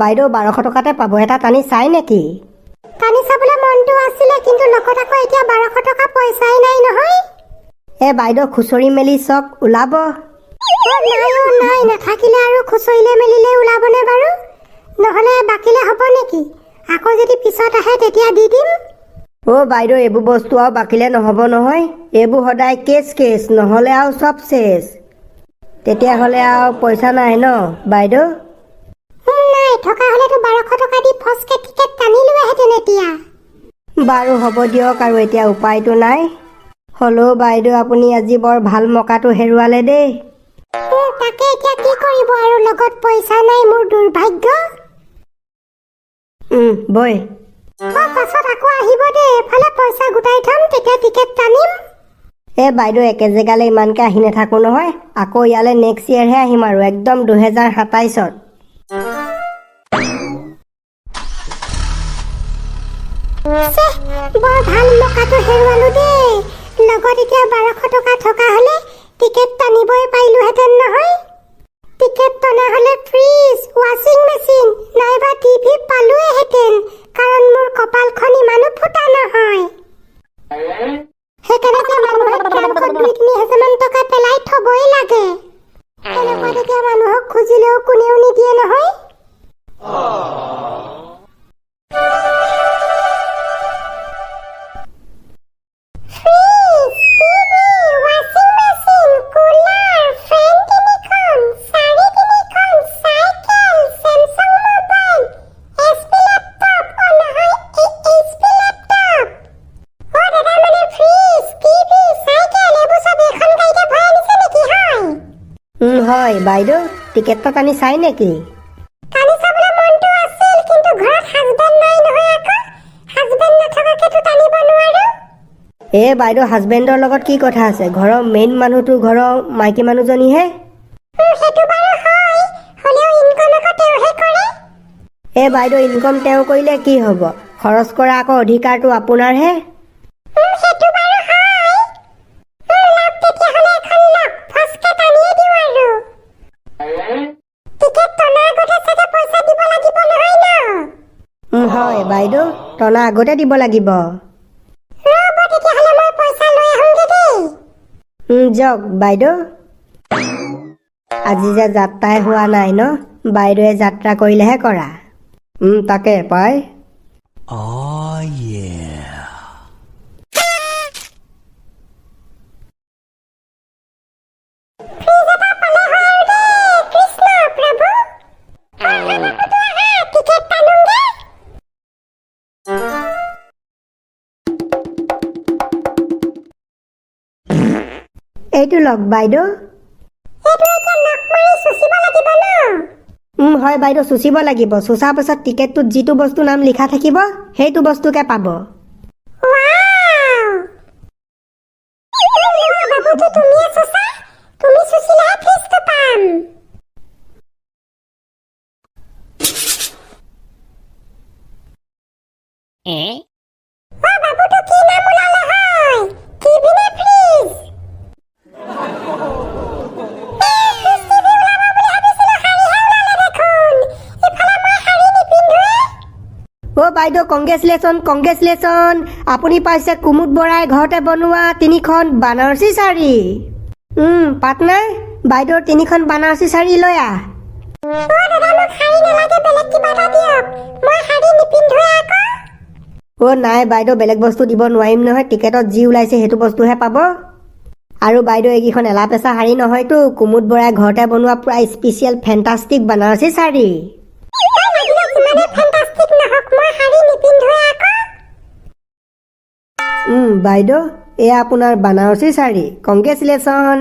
বাইদেউ 1200 টকাতে পাব। এটা টানি চাই নেকি? টানি চাবলৈ মনটো আছিলে, কিন্তু লগত আকৌ এতিয়া 1200 টকা পইচাই নাই নহয়। বাইদেউ খুচৰি মেলি চক, ওলাব। নাই, নাথাকিলে আৰু খুচৰিলে মেলিলে ওলাবনে বাৰু? নহ'লে বাকিলে হ'ব নেকি? আকৌ যদি পিছত আহে তেতিয়া দি দিম। বাইদেউ এইবোৰ বস্তু আৰু বাকিলে নহ'ব নহয়। এইবোৰ সদায় কেছ নহ'লে আৰু চব চেছ। তেতিয়াহ'লে আৰু পইচা নাই ন বাইদেউ? নাই, থকা হ'লেতো 1200 টকা দি ফচকে টিকেট টানিলোহেঁতেন এতিয়া। বাৰু হ'ব দিয়ক, আৰু এতিয়া উপায়টো নাই। হ'লেও বাইদেউ আপুনি আজি বৰ ভাল মকাটো হেৰুৱালে দেই। তাকে এতিয়া কি কৰিব আৰু, লগত পইচা নাই, মোৰ দুৰ্ভাগ্য। বৈ। পাছত আকৌ আহিব দেই, এফালে পইচা গোটাই থ'ম, তেতিয়া টিকেট টানিম। বাইদেউ একে জেগালৈ ইমানকৈ আহি নাথাকোঁ নহয়। আকৌ ইয়ালৈ নেক্সট ইয়েৰহে আহিম, আৰু একদম 2027ত। বৰ ভাল মকাটো হেৰুৱালো দেই। লগত এতিয়া 1200 টকা থকা হ'লে টিকেট টানিবই পাৰিলোহেঁতেন নহয়। টিকেট টনা হ'লে ফ্ৰিজ, ৱাশ্বিং মেচিন নাইবা টিভি পালোৱেহেঁতেন, কাৰণ মোৰ কপালখন ইমানো ফুটা নহয়। সেইকাৰণে মানুহে ট্ৰাংকত 2-3 হাজাৰমান টকা পেলাই থ'বই লাগে। এনেকুৱা তেতিয়া মানুহক খুজিলেও কোনেও নিদিয়ে নহয়। হয় বাইদেউ, টিকেটটো টানি চাই নেকি? টানি চাবলৈ মনটো আছিল, কিন্তু ঘৰত হাজবেণ্ড নাই নহয়। আকৌ হাজবেণ্ড নথকাকেতো টানিব নোৱাৰো। বাইদেউ হাজবেণ্ডৰ লগত কি কথা আছে? ঘৰৰ মেইন মানুহটো ঘৰৰ মাইকী মানুহজনীহে। সেইটো বাৰু হয়, হ'লেও ইনকম আকৌ তেওঁহে কৰে। বাইদেউ ইনকম তেওঁ কৰিলে কি হ'ব? খৰচ কৰা আকৌ অধিকাৰটো আপোনাৰহে। সেইটো বাৰু হয়। তেতিয়াহ'লে এখন লওক, ফচকে টানিয়ে দিওঁ আৰু। টিকেট টনাৰ আগতে চাগে পইচা দিব লাগিব নহয় ন? হয় বাইদেউ, টনা আগতে দিব লাগিব। ৰ'ব, তেতিয়াহ'লে মই পইচা লৈ আহোঁগৈ দেই। যাওক বাইদেউ। আজি যে যাত্ৰাই হোৱা নাই ন? বাইদেৱে যাত্ৰা কৰিলেহে কৰা। তাকে পাই। এইটো লওক বাইদেউ। হয় বাইদেউ, চুচিব লাগিব। চুচাৰ পাছত টিকেটটোত যিটো বস্তু নাম লিখা থাকিব সেইটো বস্তুকে পাব। বাইদেউ কংগ্ৰেচুলেশ্যন। আপুনি পাইছে কুমুদ বৰাই ঘৰতে বনোৱা 3খন বানাৰসী শাড়ী। পাৰ্টনাৰ, বাইদেউৰ 3খন বানাৰসী শাড়ী লৈ আহ। নাই বাইদেউ, বেলেগ বস্তু দিব নোৱাৰিম নহয়। টিকেটত যি ওলাইছে সেইটো বস্তুহে পাব। আৰু বাইদেউ এইকেইখন এলাপেচা শাড়ী নহয়তো, কুমুদ বৰাই ঘৰতে বনোৱা পুৰা স্পেচিয়েল ফেণ্টাষ্টিক বানাৰসী শাড়ী। বাইদেউ, এয়া আপোনাৰ বানাৰসী শাড়ী। কংগ্ৰেচুলেশ্যন।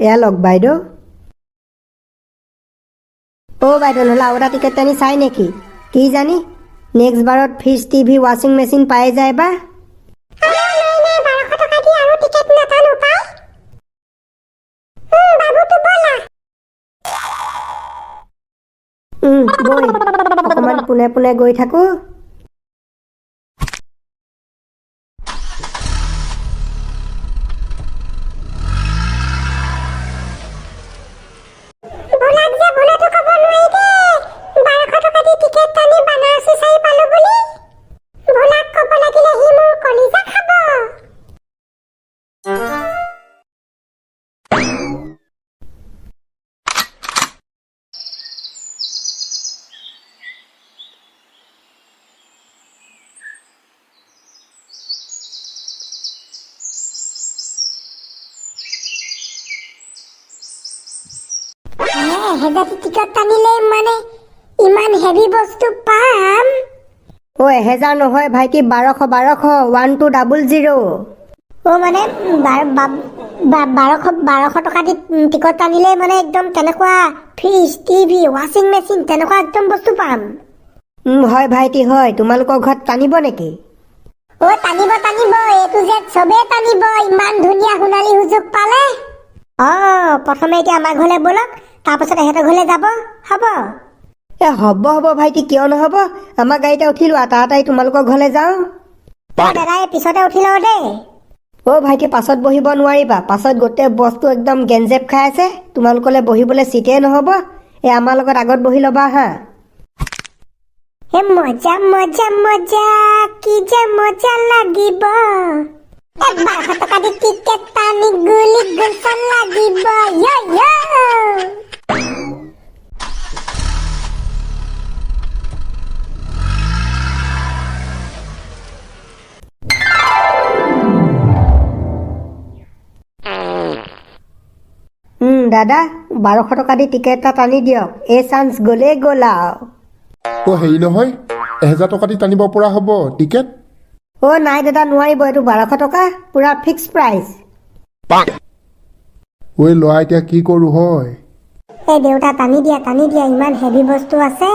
এয়া লওক বাইদেউ। বাইদেউ, নহ'লে আৰু এটা টিকেট টানি চাই নেকি? কি জানি নেক্সট বাৰত ফ্ৰিজ, টিভি, ৱাশ্বিং মেচিন পাই যায় বা। বৈ, অকণমান পোনে পোনে গৈ থাকো। 1000 টিকট টানিলে মানে ইমান হেভি বস্তু পাম? 1000 নহয় ভাইটি, 1200 1200 মানে 1200 টকা দি টিকট টানিলে মানে একদম তেনেকুৱা ফ্ৰিজ, টিভি, ৱাশ্বিং মেচিন তেনেকুৱা একদম বস্তু পাম? হয় ভাইটি হয়। তোমালোকৰ ঘৰত টানিব নেকি? টানিব A to Z চবেই টানিব, ইমান ধুনীয়া সোণালী সুযোগ পালে। প্ৰথমে এতিয়া আমাৰ ঘৰলৈ ব'লক, তাৰপাছত এহেঁতৰ ঘৰলৈ যাব, হ'ব? হ'ব ভাইটি, কিয় নহ'ব। আমাৰ গাড়ীতে উঠি লোৱা, তাড়াতাড়ি তোমালোকৰ ঘৰলৈ যাওঁ। দাদা এই পিছতে উঠি লওঁ দেই। ভাইটি, পাছত বহিব নোৱাৰিবা। পাছত গোটেই বস্তু একদম গেঞ্জেপ খাই আছে, তোমালোকলৈ বহিবলৈ চিটেই নহ'ব। আমাৰ লগত আগত বহি ল'বা হা। মজা মজা মজা, কি যে মজা লাগিব। 1200 টকা দি টিকেট টানি গুলি গুলচন লাগিব। দাদা 1200 টকা দি টিকেট এটা টানি দিয়ক, এই চান্স গ'লেই গ'ল আৰু। হেৰি নহয়, 1000 টকা দি টানিব পৰা হ'ব টিকেট? নাই দাদা, নোৱাৰিব। এইটো 1200 টকা, পুৰা ফিক্স প্ৰাইচ। ল'ৰা এতিয়া কি কৰোঁ হয়? দেউতা টানি দিয়া, ইমান হেভি বস্তু আছে।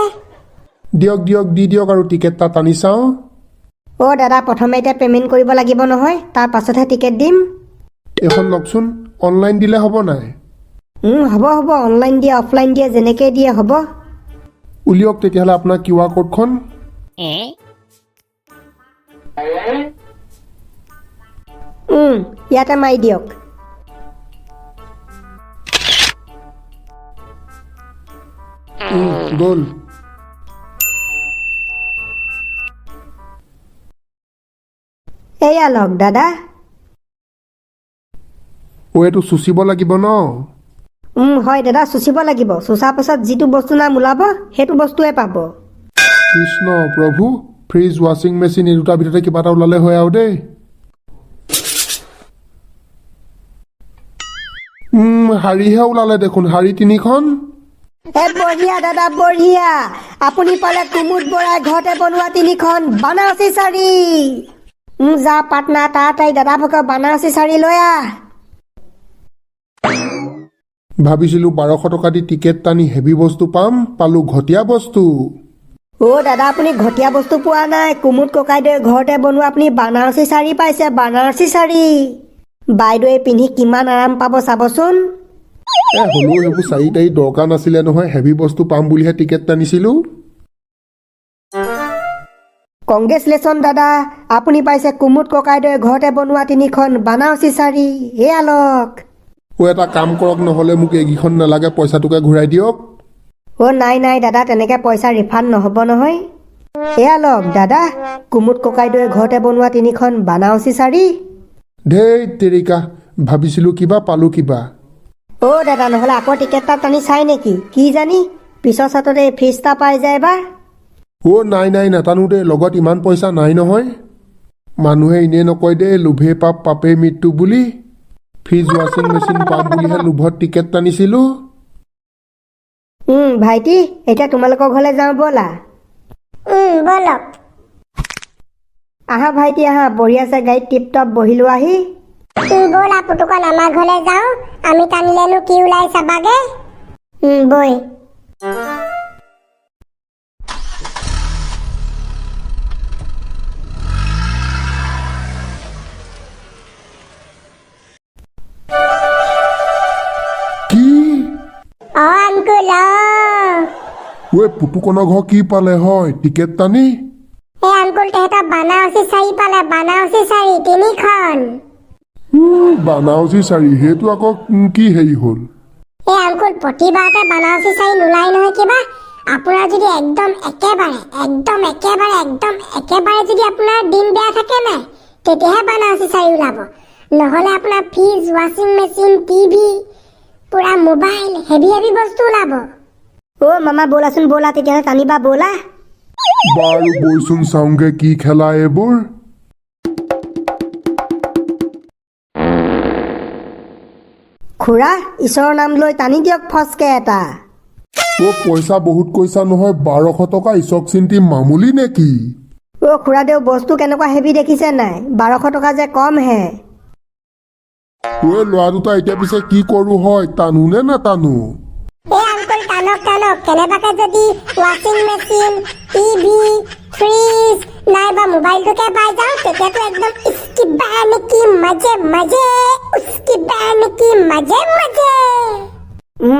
দিয়ক দি দিয়ক আৰু টিকেট এটা টানি চাওঁ। দাদা, প্ৰথমে এতিয়া পে'মেণ্ট কৰিব লাগিব নহয়, তাৰ পাছতহে টিকেট দিম। এইখন লওকচোন, অনলাইন দিলে হ'ব নাই? হ'ব, অনলাইন দিয়ে অফলাইন দিয়ে, যেনেকৈ দিয়ে হ'ব। উলিয়াওক তেতিয়াহ'লে আপোনাৰ QR ক'ডখন। ইয়াতে মাৰি দিয়ক। গ'ল। এয়া লওক দাদা। এইটো চুচিব লাগিব ন? হয় দাদা, চুচিব লাগিব। চুচাৰ পাছত যিটো বস্তু নাম ওলাব সেইটো বস্তুৱে পাব। কৃষ্ণ প্ৰভু, ফ্ৰিজ, ৱাশ্বিং মেচিন এই দুটাৰ ভিতৰতে কিবা এটা ওলালে হয় আৰু দেই। শাৰীহে ওলালে দেখোন, শাৰী 3খন। বঢ়িয়া দাদা, বঢ়িয়া। আপুনি পালে কুমুদ বৰাই ঘৰতে বনোৱা 3খন বানাৰসী শাৰী। যা পাটনা, তাড়াতাড়ি দাদা ভাগৰ বানাৰসী শাৰী লৈ আহ। ভাবিছিলোঁ 1200 টকা দি টিকেট টানি হেভি বস্তু পাম, পালোঁ ঘটীয়া বস্তু। দাদা, আপুনি ঘটীয়া বস্তু পোৱা নাই। কুমুদ ককাইদেউৰ ঘৰতে বনোৱা আপুনি বানাৰসী শাৰী পাইছে, বানাৰসী শাৰী। বাইদেৱে পিন্ধি কিমান আৰাম পাব চাবচোন। হ'লেও সেইবোৰ চাৰি তাৰি দৰকাৰ নাছিলে নহয়, হেভি বস্তু পাম বুলিহে টিকেট টানিছিলোঁ। কংগ্ৰেচুলেশ্যন দাদা, আপুনি পাইছে কুমুদ ককাইদেউৰ ঘৰতে বনোৱা 3খন বানাৰসী শাৰী। এয়া লওক। এটা কাম কৰক, নহ'লে মোক এইকেইখন নালাগে, পইচাটোকে ঘূৰাই দিয়ক। নাই দাদা, তেনেকৈ পইচা ৰিফাণ্ড নহ'ব নহয়। এয়া লওক দাদা, কুমুদ ককাইদেউৰ ঘৰতে বনোৱা 3খন বানাৰসী শাৰী। ধেই তেৰিকা, ভাবিছিলোঁ কিবা পালোঁ কিবা। দাদা, নহ'লে আকৌ টিকেট এটা টানি চাই নেকি? কি জানি পিছৰ চাটতে ফ্ৰিজ এটা পাই যায় বা। নাই নাটানো দেই, লগত ইমান পইচা নাই নহয়। মানুহে এনেই নকয় দেই, লোভে পাপ পাপেই মৃত্যু বুলি। ফ্ৰিজ, ৱাশ্বিং মেচিন পাম বুলিহে লোভত টিকেট টানিছিলোঁ। ভাইটি, এতিয়া তোমালোকৰ ঘৰলৈ যাওঁ ব'লা। ব'লক। আহা ভাইটি, আহা। বঢ়িয়াছে গাড়ীত টিপ টপ বহিলো আহি। ব'লা পুতুকণ, আমাৰ ঘৰলৈ যাওঁ। আমি টানিলেনো কি ওলাই চাবাগে। বৈ। আংকুল, পুতুকণৰ ঘৰ কি পালে হয় টিকেট টানি? আংকুল, তেহেঁতৰ বানাৰসী শাৰী পালে, বানাৰসী শাৰী 3খন। বানাৰসী শাৰী, সেইটো আকৌ কি হেৰি হ'ল? আংকুল, প্ৰতিবাৰতে বানাৰসী শাৰী নোলাই নহয় কিবা। আপোনাৰ যদি একদম একেবাৰে যদি আপোনাৰ দিন বেয়া থাকে নাই, তেতিয়াহে বানাৰসী শাৰী ওলাব। নহ'লে আপোনাৰ ফ্ৰিজ, ৱাশ্বিং মেচিন, টিভি, পুৰা মোবাইল, হেভি বস্তু ওলাব। মামা ব'লাচোন, ব'লা তেতিয়াহ'লে টানিবা, ব'লা। বাৰু বৈচোন, চাওঁগে কি খেলা এইবোৰ। খুৰা, ঈশ্বৰৰ নাম লৈ টানি দিয়ক ফচকে এটা। পইচা বহুত কৈছা নহয়, 1200 টকা ইচক চিন্তি মামুলি নেকি? খুৰাদেউ বস্তু কেনেকুৱা হেভি দেখিছে নাই? 1200 টকা যে কম হে। ল'ৰা দুটা এতিয়া পিছে কি কৰো হয়, টানো নে নাটানো? আংকুল টানক টানক, কেনেবাকে যদি ৱাশ্বিং মেচিন, টিভি, ফ্ৰিজ নাইবা মোবাইলটোকে পাই যাওঁ তেতিয়াতো একদম ইস্কি বানে কি মজে মজে, উস্কি বানে কি মজে মজে।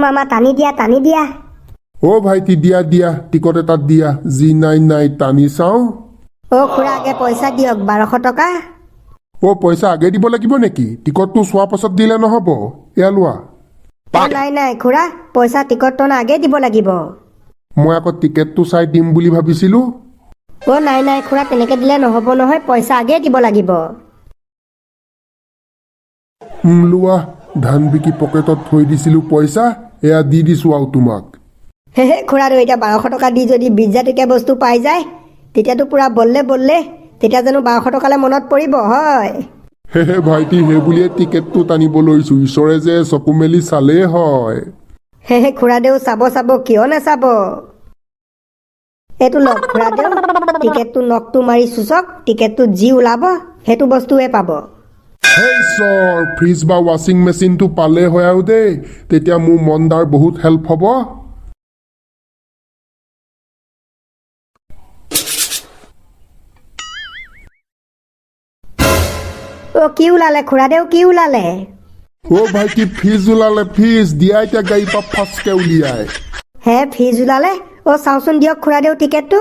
মামা টানি দিয়া টানি দিয়া। ভাইটি দিয়া দিয়া, টিকট এটাত দিয়া, যি নাই নাই টানি চাওঁ। খুৰা আগে পইচা দিয়ক, 1200 টকা। পইচা আগে দিব লাগিব নেকি? টিকটটো চোৱাৰ পাছত দিলে নহ'ব। এয়া লোৱা। নাই নাই খুৰা, পইচা টিকটটো আগে দিব লাগিব। মই আকৌ টিকেটটো চাই দিম বুলি ভাবিছিলো। নাই নাই খুৰা, তেনেকে দিলে নহ'ব নহয়, পইচা আগে দিব লাগিব। লোৱা, ধান বিকি পকেটত থৈ দিছিলো পইচা, এয়া দি দিছো আৰু তোমাক। খুৰাদেউ এতিয়া 1200 টকা দি যদি 20,000 টকীয়া বস্তু পাই যায় তেতিয়াতো পুৰা বললে বললে, তেতিয়া জানো 1200 টকালৈ মনত পৰিব হয়? ভাইটি, সেই বুলিয়ে টিকেটটো টানিব লৈছো, ঈশ্বৰে যে চকু মেলি চালেই হয়। খুৰাদেউ চাব চাব, কিয় নাচাব? এইটো লওক খুৰাদেউ, টিকেটটো নখটো মাৰি চুচক, টিকেটটো যি ওলাব সেইটো বস্তুৱে পাব। ঈশ্বৰ, ফ্ৰিজ বা ৱাশ্বিং মেচিনটো পালে হয় আৰু দেই, তেতিয়া মোৰ মনদাৰ বহুত হেল্প হ'ব। কি ওলালে খুৰাদেউ, কি ওলালে? ভাইটি, ফ্ৰিজ ওলালে, ফ্ৰিজ দিয়া এতিয়া গাড়ীৰ পৰা ফাঁচকে উলিয়াই। ফ্ৰিজ ওলালে? চাওচোন দিয়ক খুৰাদেউ টিকেটটো।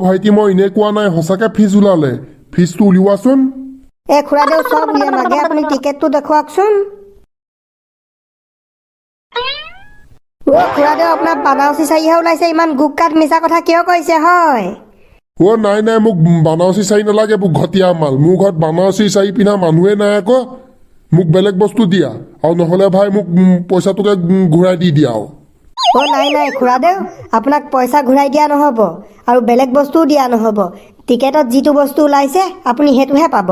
ভাইটি, মই এনে কোৱা নাই, সঁচাকে ফ্ৰিজ ওলালে। ফ্ৰিজটো উলিওৱাচোন। খুৰাদেউ চব উলিয়াম, আগে আপুনি টিকেটটো দেখুৱাওকচোন। খুৰাদেউ আপোনাৰ বানাৰসী চাৰিহে ওলাইছে, ইমান গুটকাত মিছা কথা কিয় কৈছে হয়? নাই নাই, মোক বানাৰসী চাৰি নালাগে, মোক ঘটীয়া মাল। মোৰ ঘৰত বানাৰসী চাৰি পিন্ধা মানুহে নাই আকৌ। মোক বেলেগ বস্তু দিয়া, আৰু নহ'লে ভাই মোক পইচাটোকে ঘূৰাই দি দিয়া। নাই নাই খুৰাদেউ, আপোনাক পইচা ঘূৰাই দিয়া নহ'ব আৰু বেলেগ বস্তুও দিয়া নহ'ব। টিকেটত যিটো বস্তু ওলাইছে আপুনি সেইটোহে পাব।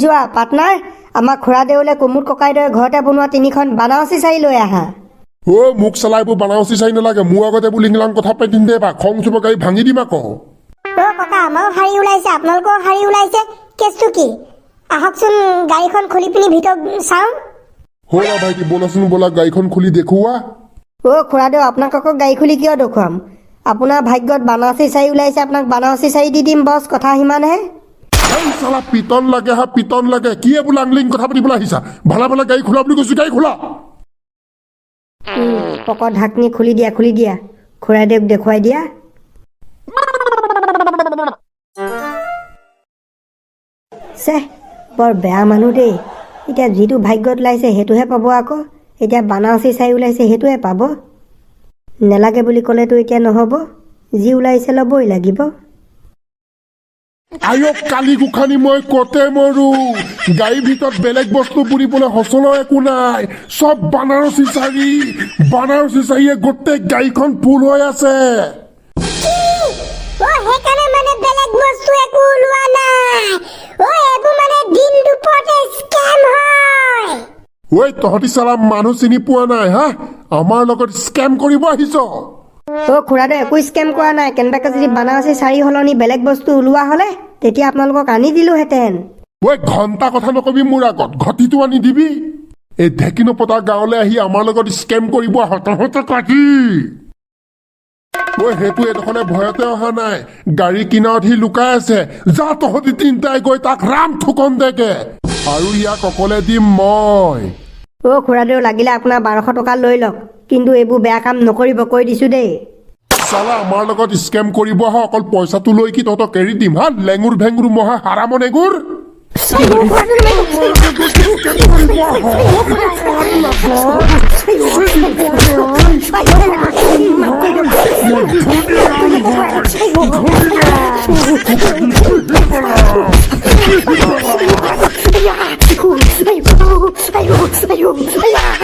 যোৱা পাৰ্টনাৰ, আমাৰ খুৰাদেউলে কুমুদ ককাইদেউৰ ঘৰতে বনোৱা 3খন বানাৰসী চাৰি লৈ আহা। মোক চালাই এইবোৰ বানাৰসী চাৰি নালাগে, মোৰ আগতে এইবোৰ লিংলাং কথা পাতি নিদিবা, খং উঠিব, গাড়ী ভাঙি দিম আকৌ। ককা, আমাৰো শাৰী ওলাইছে, আপোনালোকৰ শাৰী ওলাইছে, কেছটো কি? আহকচোন গাড়ীখন খুলি পিনি ভিতৰত চাওঁ। ভাইটি ব'লাচোন, ব'লা গাড়ীখন খুলি দেখুওৱা। খুৰাদেউ, আপোনাক আকৌ গাড়ী খুলি কিয় দেখুৱাম? আপোনাৰ ভাগ্যত বানাৰসী চাৰি ওলাইছে, আপোনাক বানাৰসী চাৰি দি দিম, বছ, কথা সিমানহে। চালা পিটন লাগে পিটন লাগে, কি এইবোৰ লাংলিং কথা পাতিবলৈ আহিছা? ভালে ভালে গাড়ী খোলা বুলি কৈছো, গাড়ী খোলা। পকত ঢাকনি খুলি দিয়া, খুলি দিয়া, খুৰাদেউক দেখুৱাই দিয়া। বৰ বেয়া মানুহ দেই, এতিয়া যিটো ভাগ্যত ওলাইছে সেইটোহে পাব আকৌ। এতিয়া বানাৰসী চাই ওলাইছে সেইটোহে পাব। নেলাগে বুলি ক'লেতো এতিয়া নহ'ব, যি ওলাইছে ল'বই লাগিব। কালি গোখানি মই কতে মৰো, গাড়ীৰ ভিতৰত বেলেগ বস্তু পুৰিবলৈ সচলৰ একো নাই, চব বানাৰসী চাৰিয়ে গোটেই গাড়ীখন ফুল হৈ আছে। সেইকাৰণে মানে বেলেগ বস্তু একো ওলোৱা নাই। এইবোৰ মানে দিন দুপৰতে স্কেম হয়। তহঁতি চালা মানুহ চিনি পোৱা নাই হা? আমাৰ লগত স্কেম কৰিব আহিছ? খুৰাদেউ একো স্কেম কৰা নাই। কেনেবাকে যদি বানাৰসী চাৰি সলনি বেলেগ বস্তু ওলোৱা হ'লে তেতিয়া আপোনালোকক আনি দিলোহেঁতেন। ঘণ্টা কথা নকবি মোৰ আগত, ঘটিটো আনি দিবি। এই ঢেকিনপতা গাঁৱলৈ আহি আমাৰ লগত স্কেম কৰিব তহঁতে কাটি। সেইটো এডোখৰে ভয়তে অহা নাই, গাড়ী কিনাৰত সি লুকাই আছে। যা তহঁতি তিনিটাই গৈ তাক ৰাম থুকন দেগে, আৰু ইয়াক অকলে দিম মই। খুৰাদেউ লাগিলে আপোনাৰ 1200 টকা লৈ লওক, কিন্তু এইবোৰ বেয়া কাম নকৰিব, কৈ দিছো দেই। চালা আমাৰ লগত স্কেম কৰিব আহ, অকল পইচাটো লৈ কি তহঁতক এৰি দিম হা? লেঙুৰ ভেঙুৰ মহা হাৰামন এগুৰ।